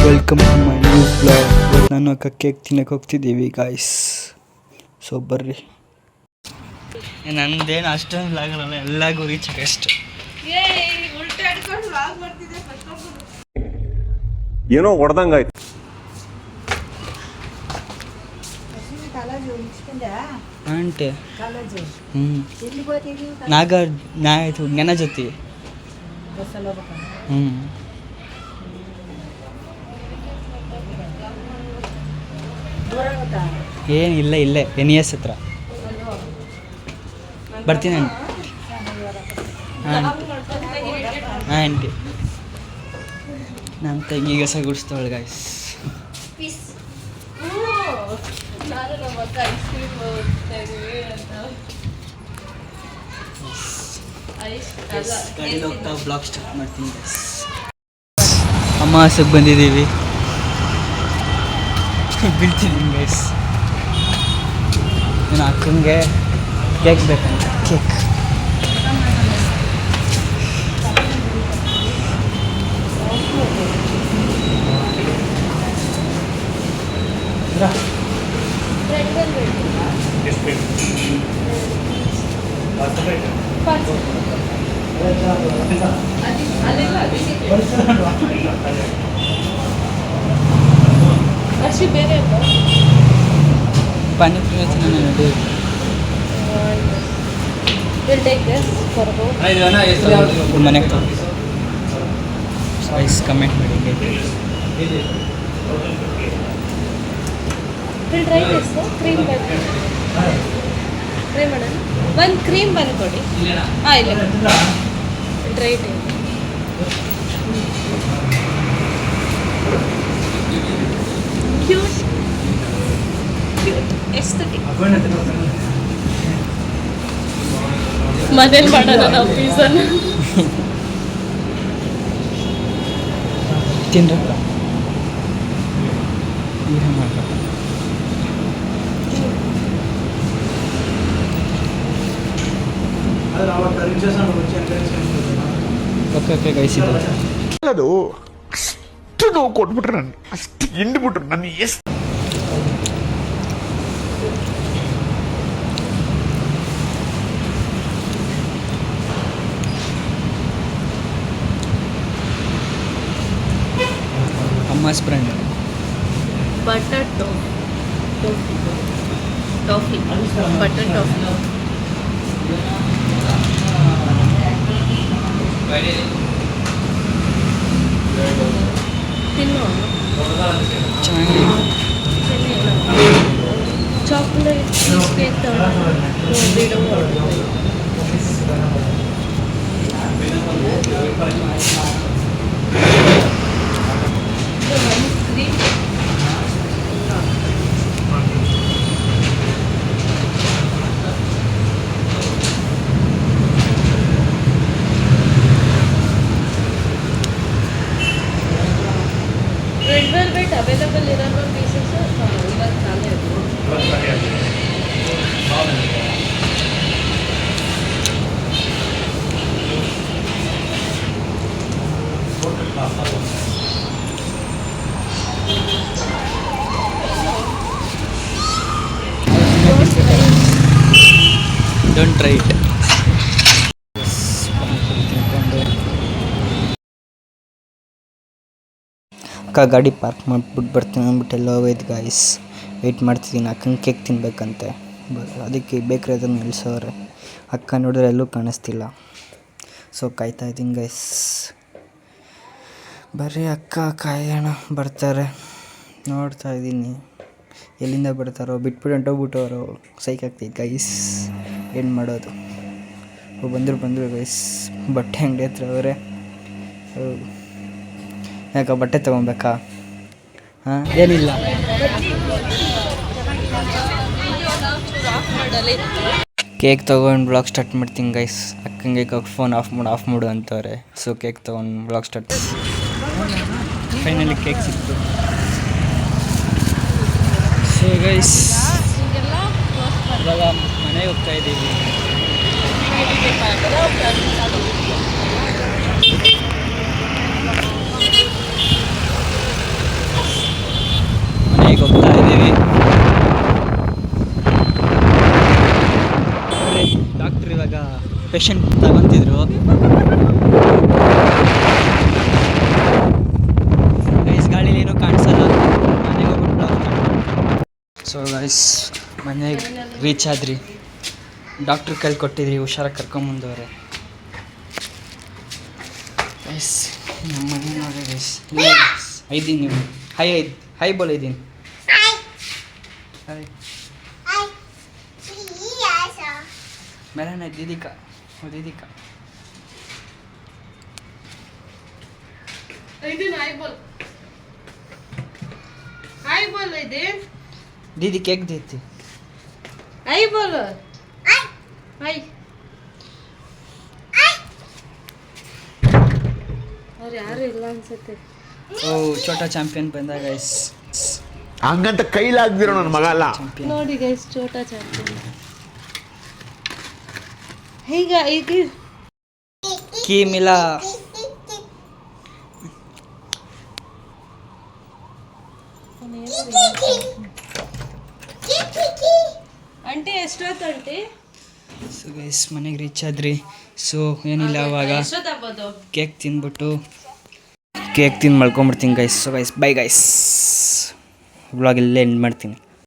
Welcome to my new blog. ಇವತ್ತು ನಾನು cake ತಿನ್ನಕ್ಕೆ ಹೋಗ್ತಿದ್ದೀವಿ ಗಾಯ್ಸ್. ಸೊ ಬರ್ರಿ. ನಂದೇನು ಅಷ್ಟೊಂದು ಬ್ಲಾಗ್ ಅಲ್ಲ, ಎಲ್ಲರಿಗೂ ರೀಚ್ ಅಷ್ಟು. ಏನೋ ಹೊಡೆದಂಗಾಯ್ತು. ಆಂಟಿ ನಾಗಾಯ್ತು ಜ್ಞಾನ ಜೊತೆ ಏನಿಲ್ಲ, ಇಲ್ಲೇ NES ಹತ್ರ ಬರ್ತೀನಿ ನಾನು. ಆಂಟಿ ನಮ್ಮ ತಂಗಿಗೆ ಗುಡಿಸ್ತಾಳೆ ಗಾಯ್ಸ್. ಗಾಡಿ ಹೋಗ್ತಾ ಬ್ಲಾಗ್ ಸ್ಟಾರ್ಟ್ ಮಾಡ್ತೀನಿ ಗಾಯ್ಸ್. ಅಮಾವಾಸ್ಯೆಗೆ ಬಂದಿದ್ದೀವಿ, ಬೀಳ್ತಿದ್ದೀನಿ ಗೈಸ್. ನನ್ನ ಅಕ್ಕಂಗೆ ಕೇಕ್ ಬೇಕಂತ. ಕೇಕ್ ಅಷ್ಟು ಬೇರೆ ಪಾನಿಪುರಿ ನೋಡಿ. ಮನೆಗೆ ಸೈಸ್ ಕಮೆಂಟ್ ಮಾಡಿ. ಕ್ರೀಮ್ ಟ್ರೈ ಮಾಡೋಣ. ಒಂದು ಕ್ರೀಮ್ ಬಂದು ಕೊಡಿ. ಹಾಂ ಇಲ್ಲ ಡ್ರೈ ಟೈಪ್ ಕ್ಯೂಟ್ ಎಸ್ಥೆಟಿಕ್. ಮನೇಲಿ ಮಾಡೋಣ ನಾವು ಪಿಜ್ಜಾನ. ತಿನ್ರ ಓಕೆ ಗೈಸಿದ್ದು ಅದು ಅಷ್ಟು ನೋವು ಕೊಟ್ಬಿಟ್ರೆ ನಾನು, ಅಷ್ಟು ಹಿಂಡ್ಬಿಟ್ರು ನಾನು. ಎಷ್ಟು ಅಮ್ಮಸ್ brand butter toffee butter toffee. ತಿನ್ನು ಚೆನ್ನಾಗಿ. ಚಾಕ್ಲೇಟ್ ಚೀಸ್ ಕೇಕ್ ಬಿಡು. ರೆಡ್ ವೆಲ್ವೆಟ್ ಅವೈಲೇಬಲ್ ಇರೋ ಪೀಸಸ್ ಇವತ್ತು ನಾಳೆ ಡೋಂಟ್ ಟ್ರೈ ಇಟ್. ಅಕ್ಕ ಗಾಡಿ ಪಾರ್ಕ್ ಮಾಡಿಬಿಟ್ಟು ಬರ್ತೀನಿ ಅಂದ್ಬಿಟ್ಟು ಎಲ್ಲ ಹೋಗೋಯ್ತು ಗಾಯ್ಸ್. ವೆಯ್ಟ್ ಮಾಡ್ತಿದ್ದೀನಿ, ಅಕ್ಕಂಗೆ ಕೇಕ್ ತಿನ್ಬೇಕಂತೆ. ಅದಕ್ಕೆ ಬೇಕ್ರಿ ಅದನ್ನು ನಿಲ್ಸೋರೆ. ಅಕ್ಕ ನೋಡಿದ್ರೆ ಎಲ್ಲೂ ಕಾಣಿಸ್ತಿಲ್ಲ. ಸೊ ಕಾಯ್ತಾಯಿದ್ದೀನಿ ಗೈಸ್. ಬರ್ರಿ ಅಕ್ಕ ಕಾಯೋಣ, ಬರ್ತಾರೆ. ನೋಡ್ತಾ ಇದ್ದೀನಿ ಎಲ್ಲಿಂದ ಬರ್ತಾರೋ. ಬಿಟ್ಬಿಟ್ಟು ಹೊಂಟೋಗ್ಬಿಟ್ಟವರು. ಸೈಕ್ ಆಗ್ತೈತೆ ಗೈಸ್, ಏನು ಮಾಡೋದು. ಬಂದರು ಗೈಸ್. ಬಟ್ಟೆ ಅಂಗಡಿ ಹತ್ರ ಅವರೇ. ಯಾಕೆ ಬಟ್ಟೆ ತೊಗೊಬೇಕಾ? ಹಾಂ ಏನಿಲ್ಲ. ಕೇಕ್ ತೊಗೊಂಡು ಬ್ಲಾಗ್ ಸ್ಟಾರ್ಟ್ ಮಾಡ್ತೀನಿ ಗೈಸ್. ಅಕ್ಕಂಗೆ ಫೋನ್ ಆಫ್ ಮಾಡು ಅಂತವ್ರೆ. ಸೊ ಕೇಕ್ ತೊಗೊಂಡು ಬ್ಲಾಗ್ ಸ್ಟಾರ್ಟ್. ಫೈನಲಿ ಕೇಕ್ ಸಿಕ್ತು. ಸೊ ಗೈಸ್ ಇವಾಗ ಮನೆಗೆ ಹೋಗ್ತಾ ಇದ್ದೀವಿ. ಪೇಷಂಟ್ ತಗೊತಿದ್ರು. ಗೈಸ್ ಗಾಳೀಲಿ ಏನೂ ಕಾಣಿಸಲ್ಲ. ಮನೆಗೆ ಹೋಗ್ಬಿಟ್ಟು. ಸೊ ಗೈಸ್ ಮನೆಗೆ ರೀಚ್ ಆದ್ರಿ. ಡಾಕ್ಟ್ರ್ ಕೈಲಿ ಕೊಟ್ಟಿದ್ರಿ, ಹುಷಾರಾಗಿ ಕರ್ಕೊಂಬಂದವ್ರೆ. ಗೈಸ್ ನಮ್ಮ ಮನೆ ನೋಡಿ ಗೈಸ್. ಐದೀನಿ ನೀವು. ಹಾಯ್ ಬೋಲ್ ಐದೀನಿ. ಹಾಯ್ मेरा नहीं दीदी का, वो दीदी का. हाय बोल इधर. दीदी केक देती. हाय बोलो. हाय. अरे यार ಇಲ್ಲ ಅನ್ಸುತ್ತೆ. ಓ ಚೋಟಾ ಚಾಂಪಿಯನ್ ಬಂದ ಗೈಸ್. ಹಂಗಂತ ಕೈಲಾಗ್ದಿರೋ ನನ್ನ ಮಗ ಅಲ್ಲ. ನೋಡಿ ಗೈಸ್ ಚೋಟಾ ಚಾಂಪಿಯನ್. ಈಗ की मिला. ಆಂಟಿ ಎಷ್ಟೊತ್ತು ಆಂಟಿ? ಸೊ ಗೈಸ್ ಮನೆಗೆ ರೀಚ್ ಆದ್ರಿ. ಸೊ ಏನಿಲ್ಲ ಅವಾಗ ಎಷ್ಟೊತ್ತಾಗ್ಬೋದು? ಕೇಕ್ ತಿಂದು ಮಲ್ಕೊಂಬಿಡ್ತೀನಿ guys. So guys bye guys. Vlog ಇಲ್ಲೇ ಎಂಡ್ ಮಾಡ್ತೀನಿ.